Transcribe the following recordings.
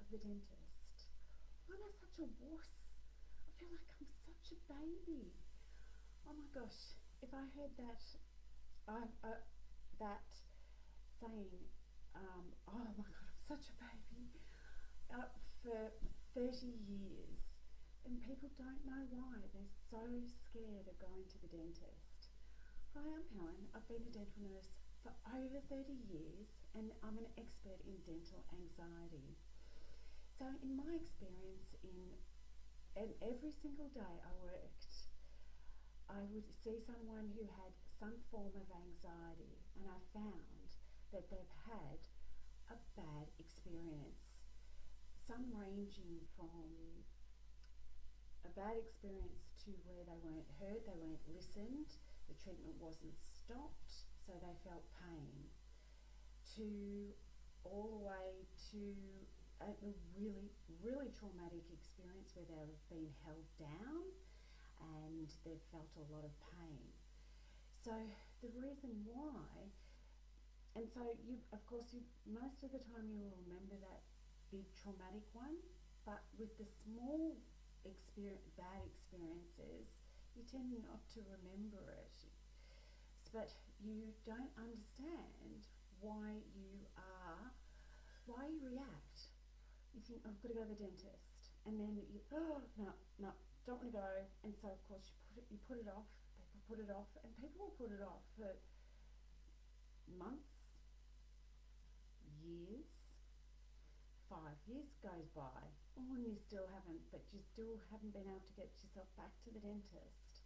to the dentist. Why am I such a wuss? I feel like I'm such a baby. Oh my gosh, if I heard that, that saying, oh my god, I'm such a baby, for 30 years, and people don't know why. They're so scared of going to the dentist. Hi, I'm Helen. I've been a dental nurse for over 30 years and I'm an expert in dental anxiety. So in my experience, and every single day I worked, I would see someone who had some form of anxiety, and I found that they've had a bad experience. Some ranging from a bad experience to where they weren't heard, they weren't listened, the treatment wasn't stopped, so they felt pain, to all the way to a really, really traumatic experience where they've been held down and they've felt a lot of pain. So the reason why, and so you, of course, most of the time you will remember that big traumatic one, but with the small bad experiences, you tend not to remember it. But you don't understand why you react. You think, oh, I've got to go to the dentist, and then you, oh no, no, don't want to go, and so of course you put it off. People put it off, and people will put it off for months, years. 5 years goes by, oh, and you still haven't been able to get yourself back to the dentist.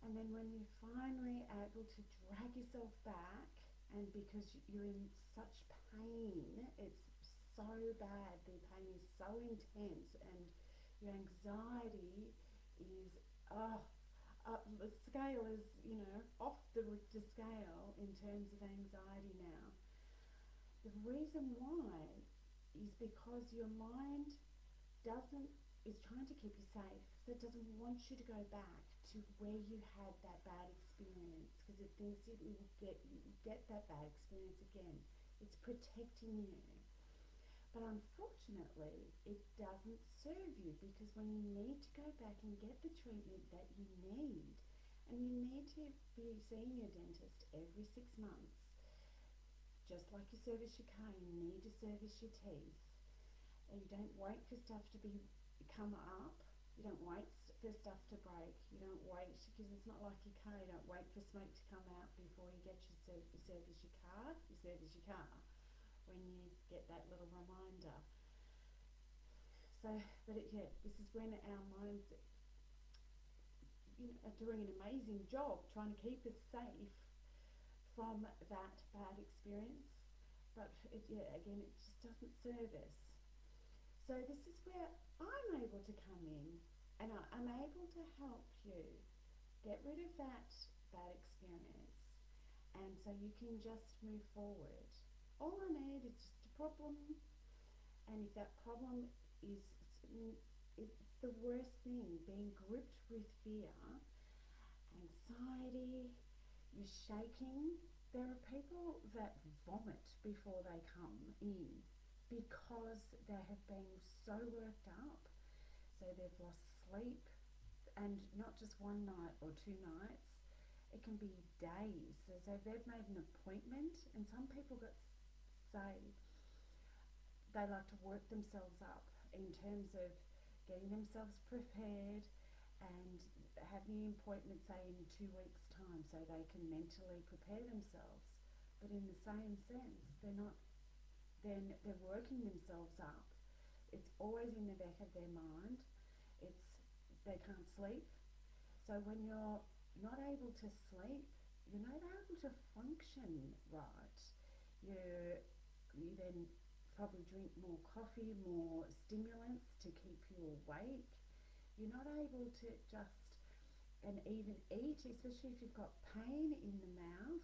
And then when you're finally able to drag yourself back, and because you're in such pain, it's so bad, the pain is so intense, and your anxiety is, the scale is, off the Richter scale in terms of anxiety now. The reason why is because your mind is trying to keep you safe, so it doesn't want you to go back to where you had that bad experience, because it thinks it will get that bad experience again. It's protecting you. But unfortunately, it doesn't serve you, because when you need to go back and get the treatment that you need, and you need to be seeing your dentist every 6 months, just like you service your car, you need to service your teeth. And you don't wait for stuff to come up. You don't wait for stuff to break. You don't wait, because it's not like your car. You don't wait for smoke to come out before you get your service your car. You service your car when you get that little reminder. So, this is when our minds, are doing an amazing job trying to keep us safe from that bad experience, but again, it just doesn't serve us. So this is where I'm able to come in, and I'm able to help you get rid of that bad experience, and so you can just move forward. All I need is just a problem, and if that problem is it's the worst thing, being gripped with fear, anxiety, you're shaking. There are people that vomit before they come in because they have been so worked up. So they've lost sleep, and not just one night or 2 nights, it can be days. So they've made an appointment, and some people say they like to work themselves up in terms of getting themselves prepared and having an appointment, say, in 2 weeks' time, so they can mentally prepare themselves. But in the same sense, they're working themselves up. It's always in the back of their mind. They can't sleep. So when you're not able to sleep, you're not able to function right. You then probably drink more coffee, more stimulants to keep you awake. You're not able to just and even eat, especially if you've got pain in the mouth,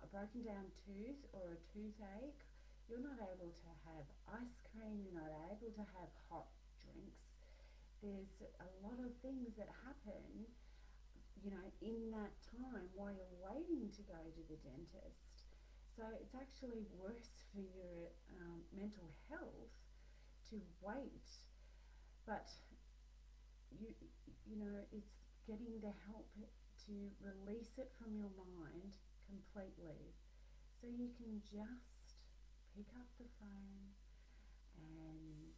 a broken down tooth or a toothache. You're not able to have ice cream, you're not able to have hot drinks. There's a lot of things that happen, in that time while you're waiting to go to the dentist. So it's actually worse for your mental health to wait, but you you know, it's getting the help to release it from your mind completely, so you can just pick up the phone and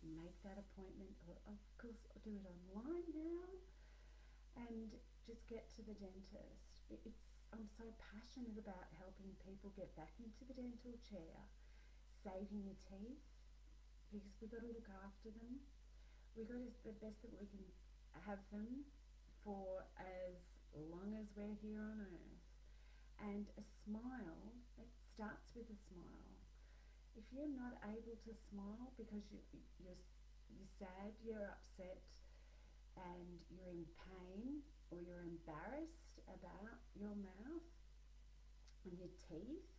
make that appointment, or of course do it online now, and just get to the dentist. I'm so passionate about helping people get back into the dental chair, saving your teeth, because we've got to look after them. We've got to the best that we can have them for as long as we're here on earth. And a smile, it starts with a smile. If you're not able to smile because you're sad, you're upset, and you're in pain, or you're embarrassed about your mouth and your teeth,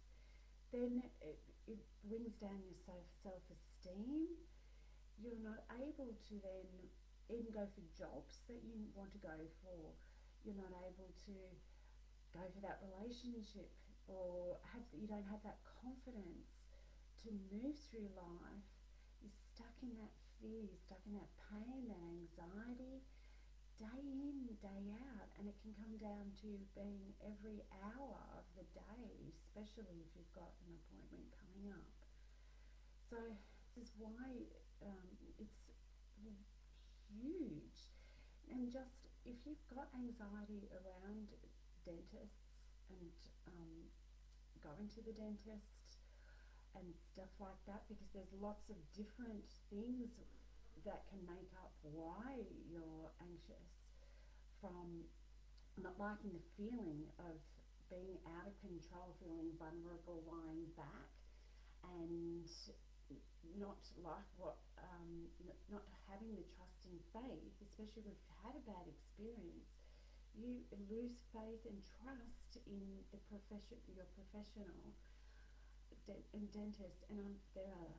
then it brings down your self-esteem. You're not able to then even go for jobs that you want to go for. You're not able to go for that relationship, or you don't have that confidence to move through life. You're stuck in that fear, you're stuck in that pain, that anxiety, day in, day out, and it can come down to being every hour of the day, especially if you've got an appointment coming up. So this is why it's huge. And just if you've got anxiety around dentists and going to the dentist and stuff like that, because there's lots of different things that can make up why you're anxious, from not liking the feeling of being out of control, feeling vulnerable, lying back, and not like not having the trust and faith, especially if you've had a bad experience. You lose faith and trust in the your professional dentist, and there are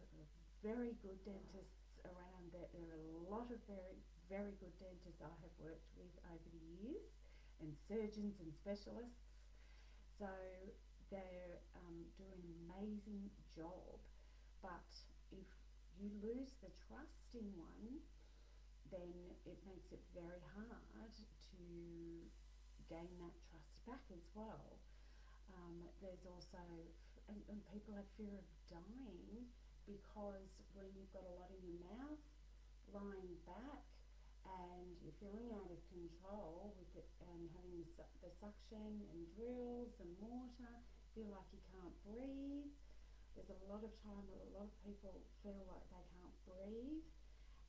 very good dentists around. There are a lot of very, very good dentists I have worked with over the years, and surgeons and specialists. So they're doing an amazing job. But if you lose the trust in one, then it makes it very hard to gain that trust back as well. There's also, and people have fear of dying, because when you've got a lot in your mouth, lying back, and you're feeling out of control with it, and having the suction and drills and water, feel like you can't breathe. There's a lot of time where a lot of people feel like they can't breathe,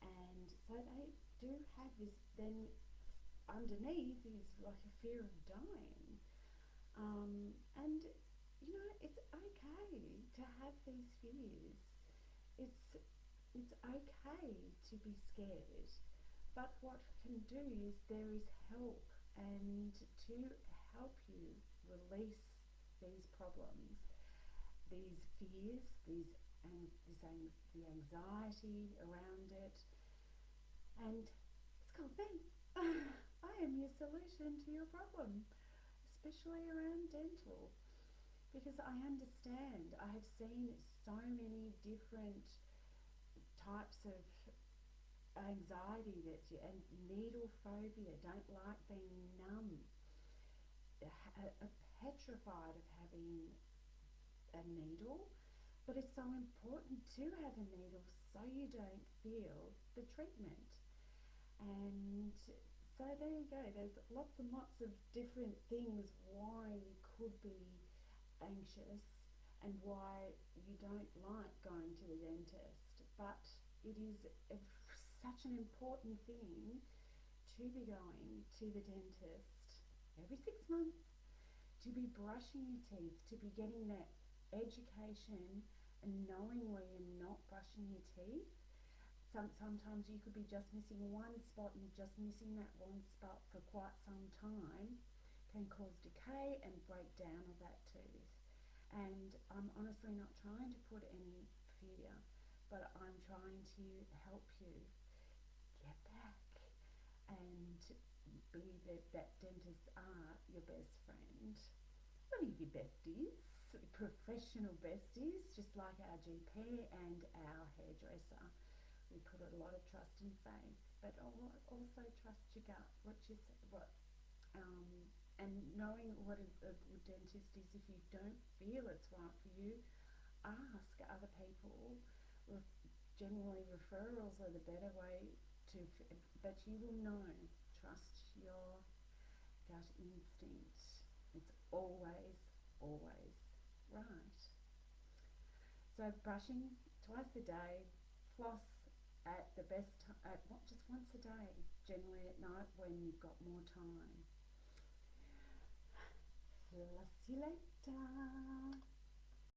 and so they do have this, then underneath is like a fear of dying. And you know, it's okay to have these fears. It's okay to be scared, but what can do is there is help, and to help you release these problems, these fears, the anxiety around it. And it's called me. I am your solution to your problem, especially around dental, because I understand. I have seen so many different types of anxiety and needle phobia, don't like being numb, petrified of having a needle. But it's so important to have a needle so you don't feel the treatment. And so there you go. There's lots and lots of different things why you could be anxious and why you don't like going to the dentist. But it is such an important thing to be going to the dentist every 6 months, to be brushing your teeth, to be getting that education and knowing where you're not brushing your teeth. Sometimes you could be just missing one spot, and just missing that one spot for quite some time can cause decay and breakdown of that tooth. And I'm honestly not trying to put any fear, but I'm trying to help you get back and be that dentists are your best friend. One of your besties, professional besties, just like our GP and our hairdresser. We put a lot of trust and faith, but also trust your gut. And knowing what a good dentist is. If you don't feel it's right for you, ask other people. Generally, referrals are the better way to, but you will know. Trust your gut instinct. It's always right. So brushing twice a day, floss at the best at just once a day, generally at night when you've got more time. Floss you later.